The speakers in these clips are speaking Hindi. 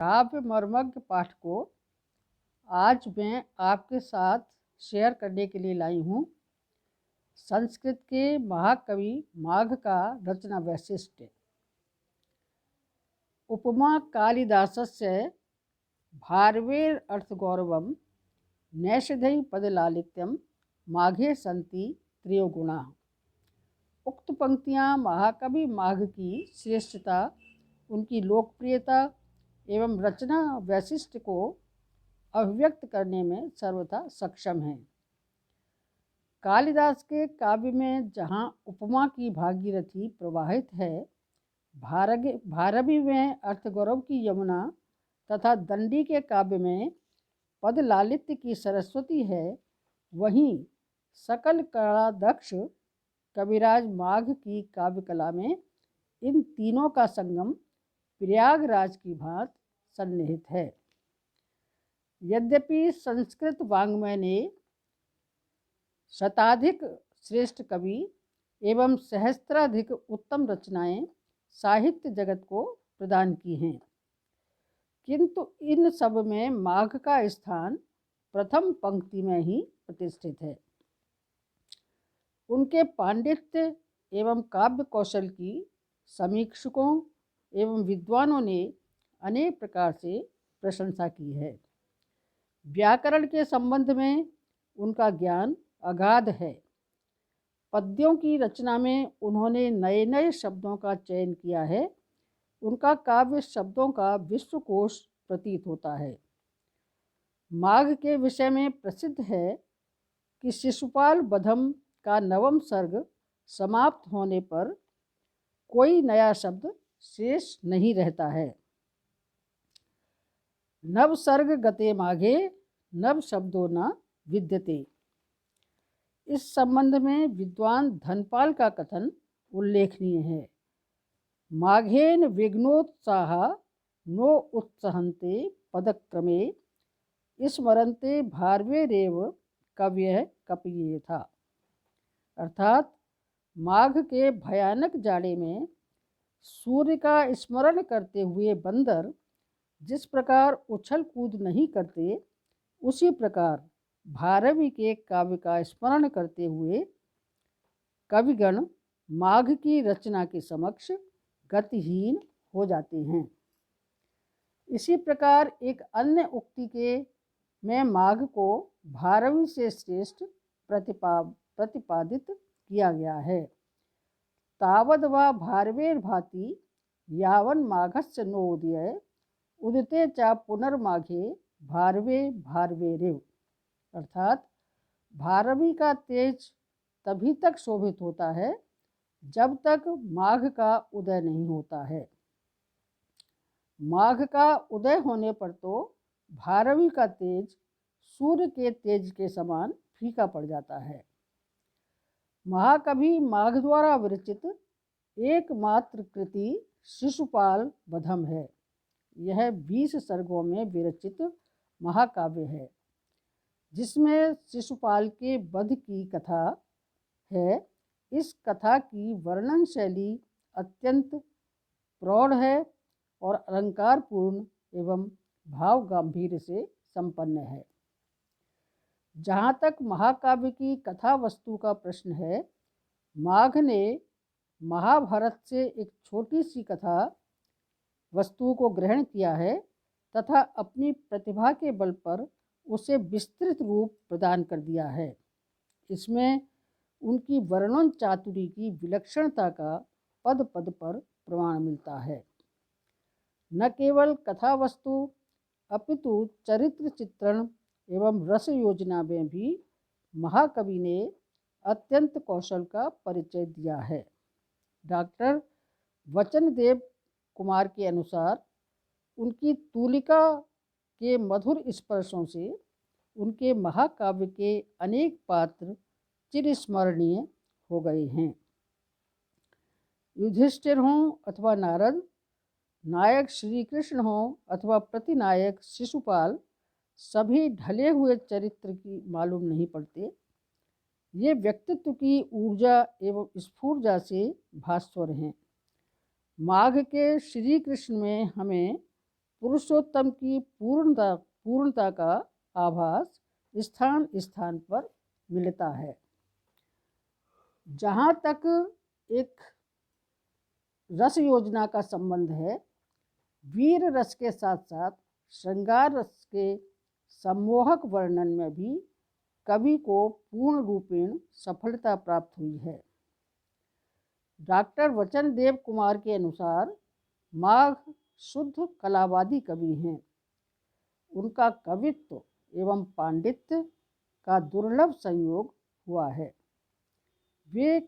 काव्य मर्मज्ञ पाठकों, आज मैं आपके साथ शेयर करने के लिए लाई हूँ संस्कृत के महाकवि माघ का रचना वैशिष्ट्य। उपमा कालिदासस्य भारवेर अर्थगौरवम नैषधै पदलालित्यम माघे संति त्रयो गुणा। उक्त पंक्तियाँ महाकवि माघ की श्रेष्ठता, उनकी लोकप्रियता एवं रचना वैशिष्ट्य को अभिव्यक्त करने में सर्वथा सक्षम हैं। कालिदास के काव्य में जहाँ उपमा की भागीरथी प्रवाहित है, भारवी में अर्थगौरव की यमुना तथा दंडी के काव्य में पद लालित्य की सरस्वती है, वहीं सकल कलादक्ष कविराज माघ की काव्य कला में इन तीनों का संगम प्रयागराज की भांति सन्निहित है। यद्यपि संस्कृत वाङ्मय ने शताधिक श्रेष्ठ कवि एवं सहस्त्राधिक उत्तम रचनाएं साहित्य जगत को प्रदान की हैं, किंतु इन सब में माघ का स्थान प्रथम पंक्ति में ही प्रतिष्ठित है। उनके पांडित्य एवं काव्य कौशल की समीक्षकों एवं विद्वानों ने अनेक प्रकार से प्रशंसा की है। व्याकरण के संबंध में उनका ज्ञान अगाध है। पद्यों की रचना में उन्होंने नए नए शब्दों का चयन किया है। उनका काव्य शब्दों का विश्वकोश प्रतीत होता है। माघ के विषय में प्रसिद्ध है कि शिशुपाल वधम का नवम सर्ग समाप्त होने पर कोई नया शब्द शेष नहीं रहता है। नव सर्ग गते माघे नव शब्दों न विद्यते। इस संबंध में विद्वान धनपाल का कथन उल्लेखनीय है। माघेन विघ्नोत्साह नो उत्सहन्ते पदक्रमे स्मरन्ते भारवेरेव कवयः कपयेथा। अर्थात माघ के भयानक जाड़े में सूर्य का स्मरण करते हुए बंदर जिस प्रकार उछल कूद नहीं करते, उसी प्रकार भारवी के काव्य का स्मरण करते हुए कविगण माघ की रचना के समक्ष गतिहीन हो जाते हैं। इसी प्रकार एक अन्य उक्ति के में माघ को भारवी से श्रेष्ठ प्रतिपादित किया गया है। तावद वा भारवेर भाति यावन माघस्य नोदय उदिते चा पुनर्माघे भारवे भारवेरेव। अर्थात भारवी का तेज तभी तक शोभित होता है जब तक माघ का उदय नहीं होता है। माघ का उदय होने पर तो भारवी का तेज सूर्य के तेज के समान फीका पड़ जाता है। महाकवि माघ द्वारा विरचित एकमात्र कृति शिशुपाल वधम है। यह 20 सर्गों में विरचित महाकाव्य है, जिसमें शिशुपाल के वध की कथा है। इस कथा की वर्णन शैली अत्यंत प्रौढ़ है और अलंकारपूर्ण एवं भाव गांधीर्य से संपन्न है। जहाँ तक महाकाव्य की कथा वस्तु का प्रश्न है, माघ ने महाभारत से एक छोटी सी कथा वस्तु को ग्रहण किया है तथा अपनी प्रतिभा के बल पर उसे विस्तृत रूप प्रदान कर दिया है। इसमें उनकी वर्णन चातुरी की विलक्षणता का पद पद पर प्रमाण मिलता है। न केवल कथा वस्तु अपितु चरित्र चित्रण एवं रस योजना में भी महाकवि ने अत्यंत कौशल का परिचय दिया है। डॉक्टर वचनदेव कुमार के अनुसार उनकी तूलिका के मधुर स्पर्शों से उनके महाकाव्य के अनेक पात्र चिरस्मरणीय हो गए हैं। युधिष्ठिर हों अथवा नारद, नायक श्री कृष्ण हों अथवा प्रतिनायक शिशुपाल, सभी ढले हुए चरित्र की मालूम नहीं पड़ते। ये व्यक्तित्व की ऊर्जा एवं स्फूर्जा से भास्वर हैं। माघ के श्री कृष्ण में हमें पुरुषोत्तम की पूर्णता का आभास स्थान स्थान पर मिलता है। जहाँ तक एक रस योजना का संबंध है, वीर रस के साथ साथ श्रृंगार रस के सम्मोहक वर्णन में भी कवि को पूर्ण रूपेण सफलता प्राप्त हुई है। डॉक्टर वचन देव कुमार के अनुसार माघ शुद्ध कलावादी कवि हैं। उनका कवित्व एवं पांडित्य का दुर्लभ संयोग हुआ है। वे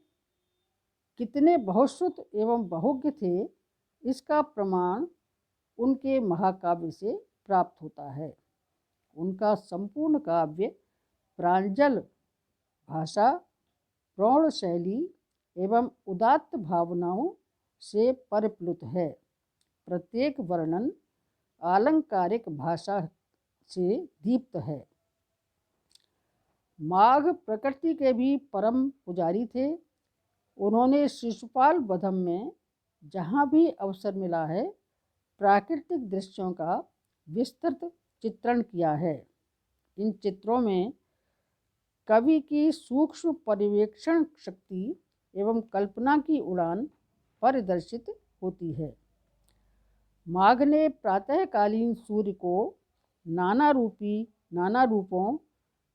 कितने बहुश्रुत एवं बहुज्ञ थे, इसका प्रमाण उनके महाकाव्य से प्राप्त होता है। उनका संपूर्ण काव्य प्रांजल भाषा, प्रौढ़ शैली एवं उदात्त भावनाओं से परिप्लुत है। प्रत्येक वर्णन आलंकारिक भाषा से दीप्त है। माघ प्रकृति के भी परम पुजारी थे। उन्होंने शिशुपाल वधम में जहाँ भी अवसर मिला है, प्राकृतिक दृश्यों का विस्तृत चित्रण किया है। इन चित्रों में कवि की सूक्ष्म पर्यवेक्षण शक्ति एवं कल्पना की उड़ान परिदर्शित होती है। माघ ने प्रातःकालीन सूर्य को नाना रूपों,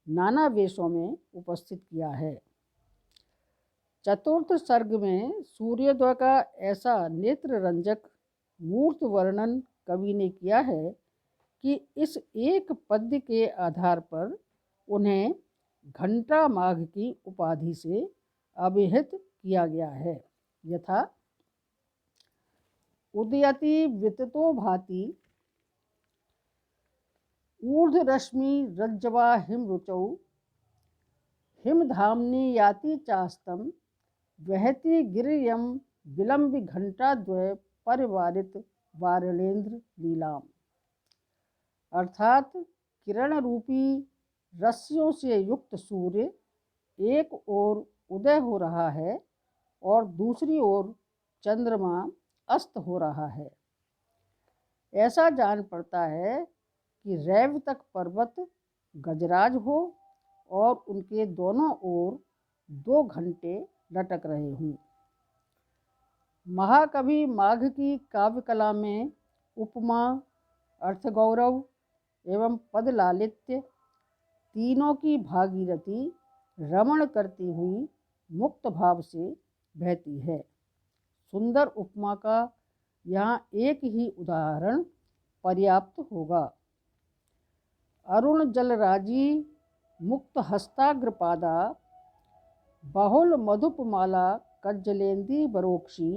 नाना वेशों में उपस्थित किया है। चतुर्थ सर्ग में सूर्योदय का ऐसा नेत्र रंजक मूर्त वर्णन कवि ने किया है कि इस एक पद्य के आधार पर उन्हें घंटा माघ की उपाधि से अभिहित किया गया है। यथा उदयति विततो भाति ऊर्ध्वरश्मि रज्ज्वा हिमरुचौ हिमधाम्नि याति चास्तम वहति गिरियम विलंबि घंटाद्वय परिवारित वारणेन्द्र लीलाम। अर्थात किरण रूपी रस्सियों से युक्त सूर्य एक ओर उदय हो रहा है और दूसरी ओर चंद्रमा अस्त हो रहा है। ऐसा जान पड़ता है कि रैवतक पर्वत गजराज हो और उनके दोनों ओर 2 घंटे लटक रहे हों। महाकवि माघ की काव्य कला में उपमा, अर्थगौरव एवं पदलालित्य तीनों की भागीरथी रमण करती हुई मुक्त भाव से बहती है। सुंदर उपमा का यहाँ एक ही उदाहरण पर्याप्त होगा। अरुण जलराजी मुक्त हस्ताग्रपादा बहुल मधुपमाला कज्जलेंदी बरोक्षी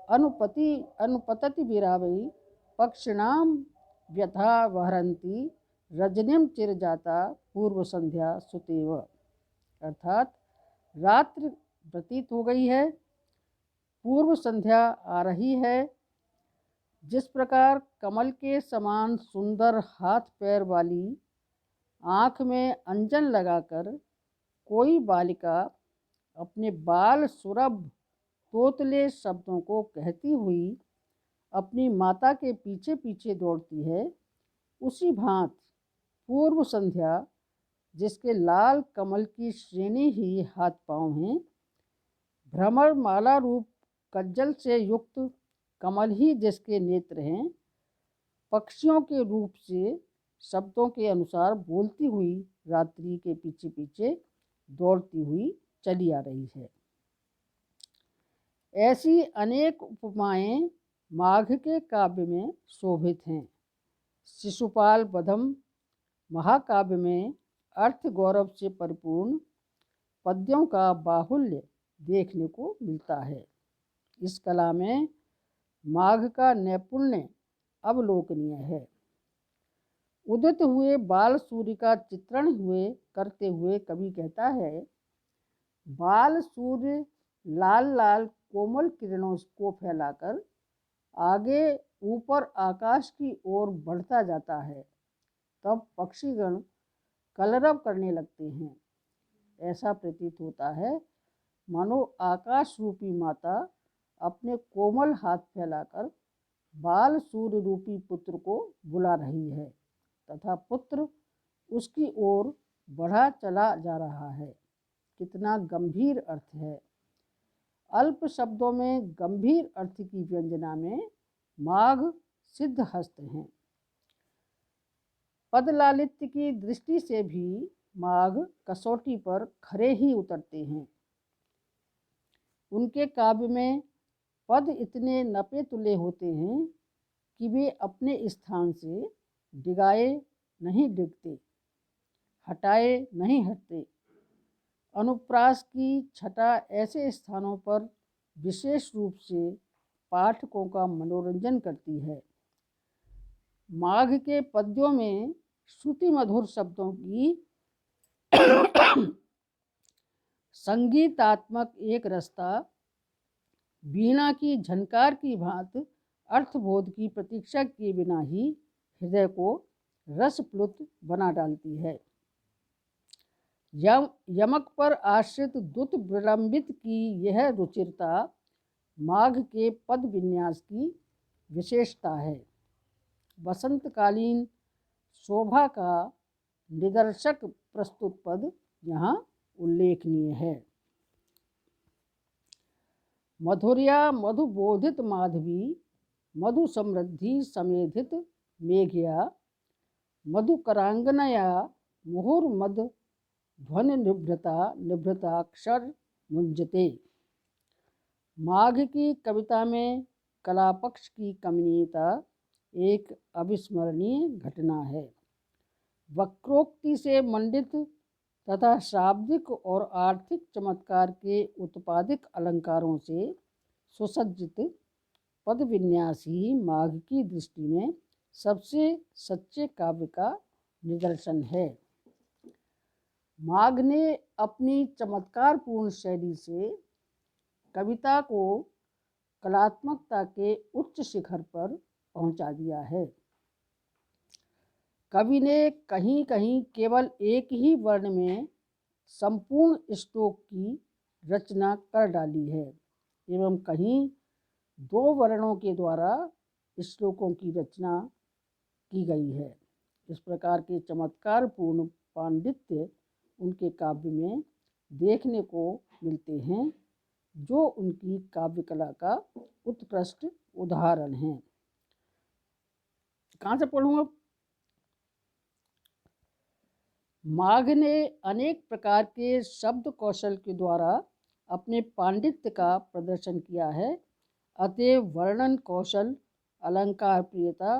अनुपतति विरावई पक्षिणाम व्यथा वहरंती रजनीम चिरजाता पूर्व संध्या सुतेव। अर्थात रात्रि व्यतीत हो गई है, पूर्व संध्या आ रही है। जिस प्रकार कमल के समान सुंदर हाथ पैर वाली आँख में अंजन लगाकर कोई बालिका अपने बाल सुरभ तोतले शब्दों को कहती हुई अपनी माता के पीछे पीछे दौड़ती है, उसी भांति पूर्व संध्या जिसके लाल कमल की श्रेणी ही हाथ पांव हैं, भ्रमर माला रूप कज्जल से युक्त कमल ही जिसके नेत्र हैं, पक्षियों के रूप से शब्दों के अनुसार बोलती हुई रात्रि के पीछे पीछे दौड़ती हुई चली आ रही है। ऐसी अनेक उपमाएं माघ के काव्य में शोभित हैं। शिशुपाल वधम महाकाव्य में अर्थ गौरव से परिपूर्ण पद्यों का बाहुल्य देखने को मिलता है। इस कला में माघ का नैपुण्य अवलोकनीय है। उदित हुए बाल सूर्य का चित्रण करते हुए कवि कहता है, बाल सूर्य लाल लाल कोमल किरणों को फैलाकर आगे ऊपर आकाश की ओर बढ़ता जाता है, तब पक्षीगण कलरव करने लगते हैं। ऐसा प्रतीत होता है मानो आकाश रूपी माता अपने कोमल हाथ फैलाकर बाल सूर्य रूपी पुत्र को बुला रही है तथा पुत्र उसकी ओर बढ़ा चला जा रहा है। कितना गंभीर अर्थ है। अल्प शब्दों में गंभीर अर्थ की व्यंजना में माघ सिद्ध हस्त हैं। पदलालित्य की दृष्टि से भी माघ कसौटी पर खरे ही उतरते हैं। उनके काव्य में पद इतने नपे तुले होते हैं कि वे अपने स्थान से डिगाए नहीं डिगते, हटाए नहीं हटते। अनुप्रास की छटा ऐसे स्थानों पर विशेष रूप से पाठकों का मनोरंजन करती है। माघ के पद्यों में श्रुति मधुर शब्दों की संगीतात्मक एक रसता वीणा की झनकार की भांति अर्थबोध की प्रतीक्षा किए बिना ही हृदय को रसप्लुत बना डालती है। यमक पर आश्रित दुत विलंबित की यह रुचिरता माघ के पद विन्यास की विशेषता है। वसंतकालीन शोभा का निदर्शक प्रस्तुत पद यहाँ उल्लेखनीय है। मधुर्या मधुबोधित माधवी मधु समृद्धि समेधित मेघया मधुकरांगनया मुहुर्मद ध्वनि निभृताक्षर मुंजते। माघ की कविता में कलापक्ष की कमनीयता एक अविस्मरणीय घटना है। वक्रोक्ति से मंडित तथा शाब्दिक और आर्थिक चमत्कार के उत्पादिक अलंकारों से सुसज्जित पद विन्यास ही माघ की दृष्टि में सबसे सच्चे काव्य का निदर्शन है। माघ ने अपनी चमत्कारपूर्ण शैली से कविता को कलात्मकता के उच्च शिखर पर पहुंचा दिया है। कवि ने कहीं कहीं केवल एक ही वर्ण में संपूर्ण श्लोक की रचना कर डाली है एवं कहीं दो वर्णों के द्वारा श्लोकों की रचना की गई है। इस प्रकार के चमत्कारपूर्ण पांडित्य उनके काव्य में देखने को मिलते हैं, जो उनकी काव्य कला का उत्कृष्ट उदाहरण हैं। कहाँ से पढ़ूँ? माघ ने अनेक प्रकार के शब्द कौशल के द्वारा अपने पांडित्य का प्रदर्शन किया है। अतएव वर्णन कौशल, अलंकार प्रियता,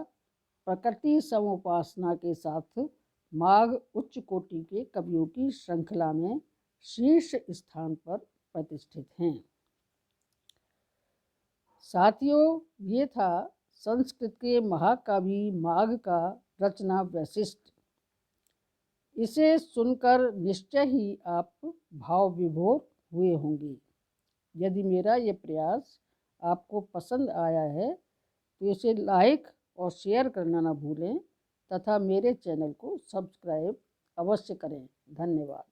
प्रकृति समुपासना के साथ माघ उच्च कोटि के कवियों की श्रृंखला में शीर्ष स्थान पर प्रतिष्ठित हैं। साथियों, ये था संस्कृत के महाकाव्य माघ का रचना वैशिष्ट। इसे सुनकर निश्चय ही आप भाव विभोर हुए होंगे। यदि मेरा ये प्रयास आपको पसंद आया है तो इसे लाइक और शेयर करना ना भूलें तथा मेरे चैनल को सब्सक्राइब अवश्य करें। धन्यवाद।